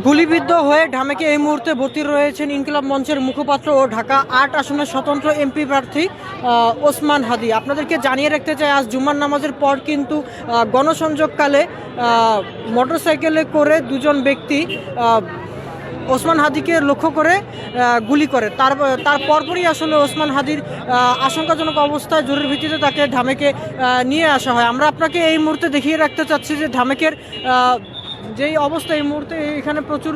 গুলিবিদ্ধ হয়ে ঢামেকে এই মুহূর্তে ভর্তি রয়েছেন ইনকিলাব মঞ্চের মুখপাত্র ও ঢাকা ৮ আসনের স্বতন্ত্র এমপি প্রার্থী ওসমান হাদি। আপনাদেরকে জানিয়ে রাখতে চাই, আজ জুম্মার নামাজের পর কিন্তু গণসংযোগকালে মোটরসাইকেলে করে দুজন ব্যক্তি ওসমান হাদিকে লক্ষ্য করে গুলি করে। তার পরপরই আসলে ওসমান হাদির আশঙ্কাজনক অবস্থায় জরুরি ভিত্তিতে তাকে ঢামেকে নিয়ে আসা হয়। আমরা আপনাকে এই মুহূর্তে দেখিয়ে রাখতে চাচ্ছি যে ঢামেকের যেই অবস্থা এই মুহূর্তে এখানে প্রচুর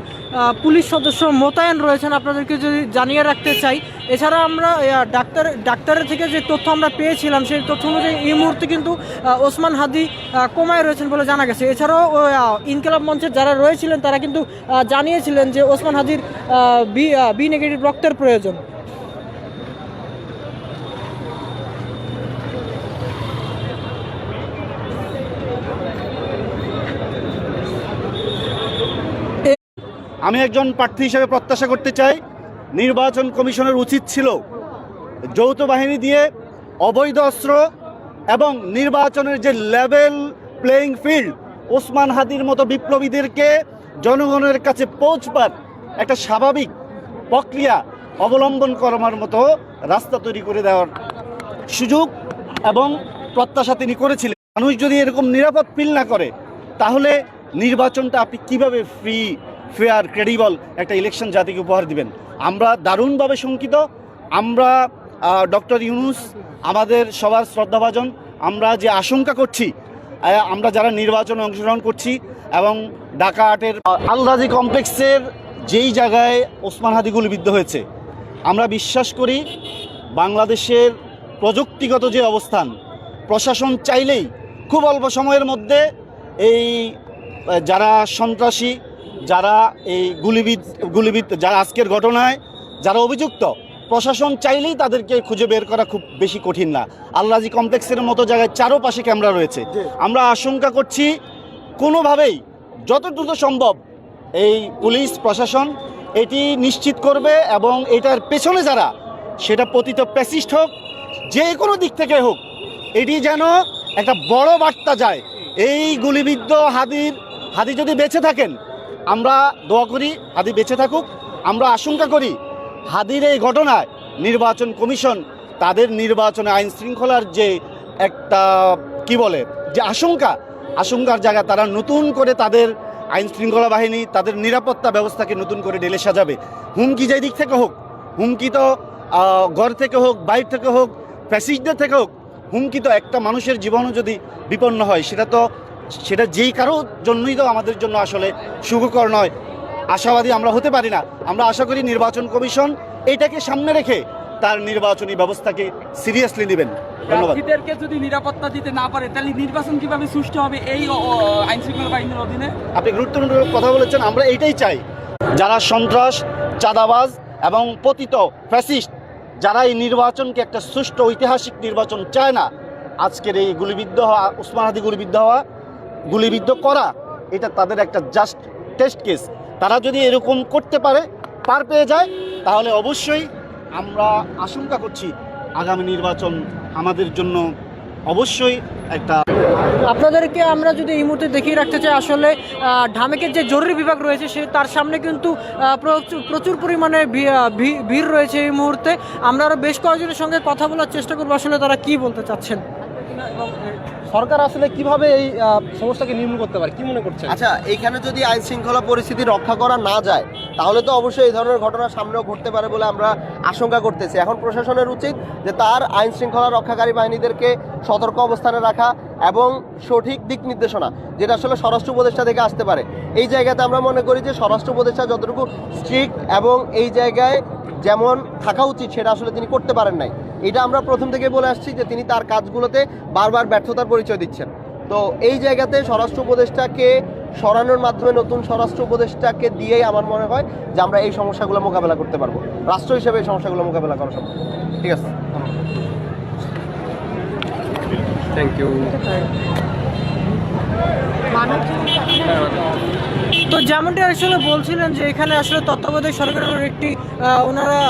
পুলিশ সদস্য মোতায়েন রয়েছেন, আপনাদেরকে যদি জানিয়ে রাখতে চাই। এছাড়া আমরা ডাক্তারের থেকে যে তথ্য আমরা পেয়েছিলাম সেই তথ্য অনুযায়ী এই মুহূর্তে কিন্তু ওসমান হাদি কোমায় রয়েছেন বলে জানা গেছে। এছাড়াও ইনকিলাব মঞ্চের যারা রয়েছিলেন তারা কিন্তু জানিয়েছিলেন যে ওসমান হাদির বি নেগেটিভ রক্তের প্রয়োজন। আমি একজন প্রার্থী হিসেবে প্রত্যাশা করতে চাই, নির্বাচন কমিশনের উচিত ছিল যৌথ বাহিনী দিয়ে অবৈধ অস্ত্র এবং নির্বাচনের যে লেভেল প্লেয়িং ফিল্ড, ওসমান হাদির মতো বিপ্লবীদেরকে জনগণের কাছে পৌঁছবার একটা স্বাভাবিক প্রক্রিয়া অবলম্বন করার মতো রাস্তা তৈরি করে দেওয়ার সুযোগ এবং প্রত্যাশা তিনি করেছিলেন। মানুষ যদি এরকম নিরাপদ ফিল না করে তাহলে নির্বাচনটা আপনি কিভাবে ফ্রি, ফেয়ার, ক্রেডিবল একটা ইলেকশন জাতিকে উপহার দিবেন? আমরা দারুণভাবে শঙ্কিত। আমরা ডক্টর ইউনূস আমাদের সবার শ্রদ্ধাভাজন। আমরা যে আশঙ্কা করছি, আমরা যারা নির্বাচনে অংশগ্রহণ করছি এবং ঢাকা ৮-এর আল রাজি কমপ্লেক্সের যেই জায়গায় ওসমান হাদি গুলিবিদ্ধ হয়েছে, আমরা বিশ্বাস করি বাংলাদেশের প্রযুক্তিগত যে অবস্থান, প্রশাসন চাইলেই খুব অল্প সময়ের মধ্যে এই যারা সন্ত্রাসী, যারা এই গুলিবিদ্ধ যারা আজকের ঘটনায় যারা অভিযুক্ত, প্রশাসন চাইলেই তাদেরকে খুঁজে বের করা খুব বেশি কঠিন না। আল রাজি কমপ্লেক্সের মতো জায়গায় চারোপাশে ক্যামেরা রয়েছে। আমরা আশঙ্কা করছি কোনোভাবেই যত দ্রুত সম্ভব এই পুলিশ প্রশাসন এটি নিশ্চিত করবে এবং এটার পেছনে যারা, সেটা পতিত প্যাসিস্ট হোক, যে কোনো দিক থেকে হোক, এটি যেন একটা বড় বার্তা যায়। এই গুলিবিদ্ধ হাদি যদি বেঁচে থাকেন, আমরা দোয়া করি হাদি বেঁচে থাকুক। আমরা আশঙ্কা করি হাদির এই ঘটনায় নির্বাচন কমিশন তাদের নির্বাচনে আইন শৃঙ্খলার যে একটা যে আশঙ্কার জায়গা, তারা নতুন করে তাদের আইন শৃঙ্খলা বাহিনী, তাদের নিরাপত্তা ব্যবস্থাকে নতুন করে ঢেলে সাজাবে। হুমকি যে দিক থেকে হোক, হুমকি তো ঘর থেকে হোক, বাইরে থেকে হোক, ফ্যাসিস্টদের থেকে হোক, হুমকি তো একটা মানুষের জীবনও যদি বিপন্ন হয় সেটা যেই কারোর জন্যই তো আমাদের জন্য আসলে সুখকর নয়। আশাবাদী আমরা হতে পারি না। আমরা আশা করি নির্বাচন কমিশন এটাকে সামনে রেখে তার নির্বাচনী ব্যবস্থাকে সিরিয়াসলি নেবেন। ধন্যবাদ। প্রার্থীদেরকে যদি নিরাপত্তা দিতে না পারে তাহলে নির্বাচন কিভাবে সুষ্ঠু হবে এই আইন শৃঙ্খলা বাহিনীর অধীনে? আপনি গুরুত্বপূর্ণ কথা বলেছেন। আমরা এইটাই চাই, যারা সন্ত্রাস, চাঁদাবাজ এবং পতিত ফ্যাসিস্ট, যারা এই নির্বাচনকে একটা সুষ্ঠু ঐতিহাসিক নির্বাচন চায় না, আজকের এই গুলিবিদ্ধ হওয়া, ওসমান হাদি গুলিবিদ্ধ করা, এটা তাদের একটা জাস্ট টেস্ট কেস। তারা যদি এরকম করতে পার পেয়ে যায়, তাহলে অবশ্যই আমরা আশঙ্কা করছি আগামী নির্বাচন আমাদের জন্য অবশ্যই একটা। আপনাদেরকে আমরা যদি এই মুহূর্তে দেখিয়ে রাখতে চাই, আসলে ঢামেকের যে জরুরি বিভাগ রয়েছে তার সামনে কিন্তু প্রচুর পরিমাণে ভিড় রয়েছে এই মুহূর্তে। আমরা আরও বেশ কয়েকজনের সঙ্গে কথা বলার চেষ্টা করবো, আসলে তারা কি বলতে চাচ্ছেন। সরকার আসলে কিভাবে এই সমস্যাকে নির্মূল করতে পারে, কি মনে করছেন? আচ্ছা, এইখানে যদি আইন শৃঙ্খলা পরিস্থিতি রক্ষা করা না যায় তাহলে তো অবশ্যই এই ধরনের ঘটনা সামনেও ঘটতে পারে বলে আমরা আশঙ্কা করতেছি। এখন প্রশাসনের উচিত যে তার আইন শৃঙ্খলা রক্ষাকারী বাহিনীদেরকে সতর্ক অবস্থানে রাখা এবং সঠিক দিক নির্দেশনা, যেটা আসলে স্বরাষ্ট্র উপদেষ্টা থেকে আসতে পারে। এই জায়গাতে আমরা মনে করি যে স্বরাষ্ট্র উপদেষ্টা যতটুকু স্ট্রিক্ট এবং এই জায়গায় যেমন থাকা উচিত সেটা আসলে তিনি করতে পারেন নাই। এটা আমরা প্রথম থেকে বলে আসছি যে তিনি তার কাজগুলোতে বারবার ব্যর্থতার পরিচয় দিচ্ছেন। তো এই জায়গাতে স্বরাষ্ট্র উপদেষ্টাকে সরানোর মাধ্যমে নতুন স্বরাষ্ট্র উপদেষ্টাকে দিয়েই আমার মনে হয় যে আমরা এই সমস্যাগুলো মোকাবেলা করতে পারবো, রাষ্ট্র হিসেবে এই সমস্যাগুলো মোকাবেলা করা সম্ভব। ঠিক আছে, থ্যাংক ইউ। তো যেমনটি আসলে বলছিলেন যে এখানে আসলে তত্ত্বাবধায়ক সরকারের একটি ওনারা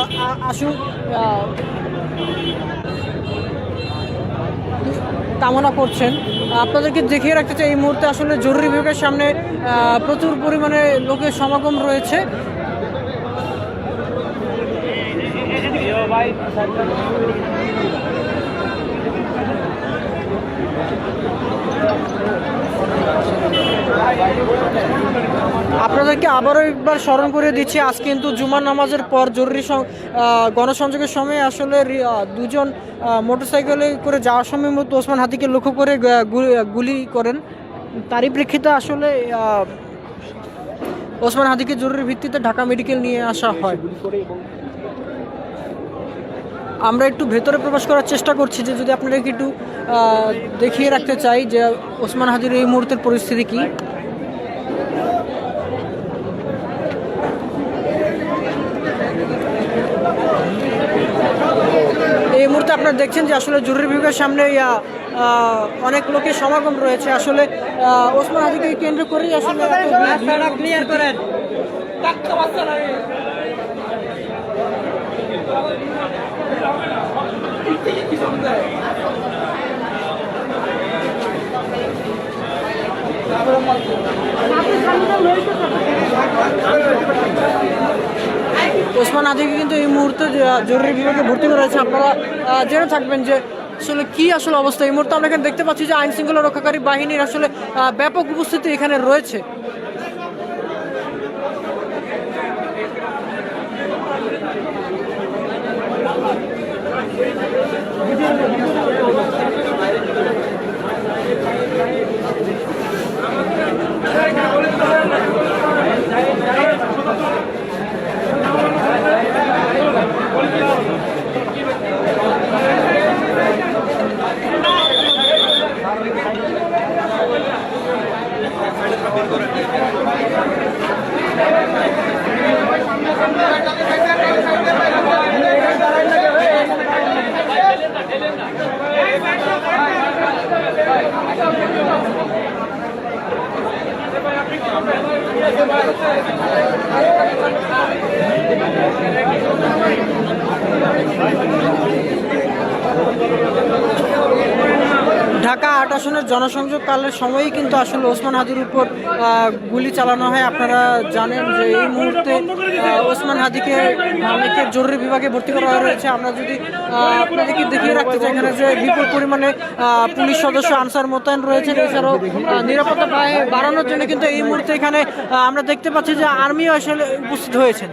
কামনা করছেন। আপনাদেরকে দেখিয়ে রাখতে চাই এই মুহূর্তে আসলে জরুরি বিভাগের সামনে প্রচুর পরিমাণে লোকের সমাগম রয়েছে। আপনাদেরকে আবারও একবার স্মরণ করে দিচ্ছি, আজ কিন্তু জুমার নামাজের পর জরুরি গণসংযোগের সময় আসলে দুজন মোটরসাইকেলে করে যাওয়ার সময় মতো ওসমান হাদিকে লক্ষ্য করে গুলি করেন। তারই প্রেক্ষিতে আসলে ওসমান হাদিকে জরুরি ভিত্তিতে ঢাকা মেডিকেল নিয়ে আসা হয়। আমরা একটু ভেতরে প্রবেশ করার চেষ্টা করছি যে যদি আপনাদেরকে একটু দেখিয়ে রাখতে চাই যে ওসমান হাদির এই মুহূর্তের পরিস্থিতি কি। এই মুহূর্তে আপনারা দেখছেন যে আসলে জরুরি বিভাগের সামনে অনেক লোকের সমাগম রয়েছে। আসলে ওসমান হাদিকে কেন্দ্র করেই আসলে ক্লিয়ার করেন। ওসমান হাদিকে কিন্তু এই মুহূর্তে জরুরি বিভাগে ভর্তি করা হয়েছে। আপনারা জেনে থাকবেন যে আসলে কি আসলে অবস্থা। এই মুহূর্তে আমরা এখানে দেখতে পাচ্ছি যে আইন শৃঙ্খলা রক্ষাকারী বাহিনীর আসলে ব্যাপক উপস্থিতি এখানে রয়েছে। ঢাকা ৮ আসনের জনসংযোগকালের সময়ই কিন্তু আসলে ওসমান হাদির উপর গুলি চালানো হয়। আপনারা জানেন যে এই মুহূর্তে ওসমান হাদিকে ঢাকা জরুরি বিভাগে ভর্তি করা হয়েছে। আমরা যদি আপনাদেরকে দেখিয়ে রাখতে চাই এখানে যে বিপুল পরিমাণে পুলিশ সদস্য আনসার মোতায়েন রয়েছেন। এছাড়াও নিরাপত্তা বাড়ানোর জন্য কিন্তু এই মুহূর্তে এখানে আমরা দেখতে পাচ্ছি যে আর্মিও আসলে উপস্থিত হয়েছেন।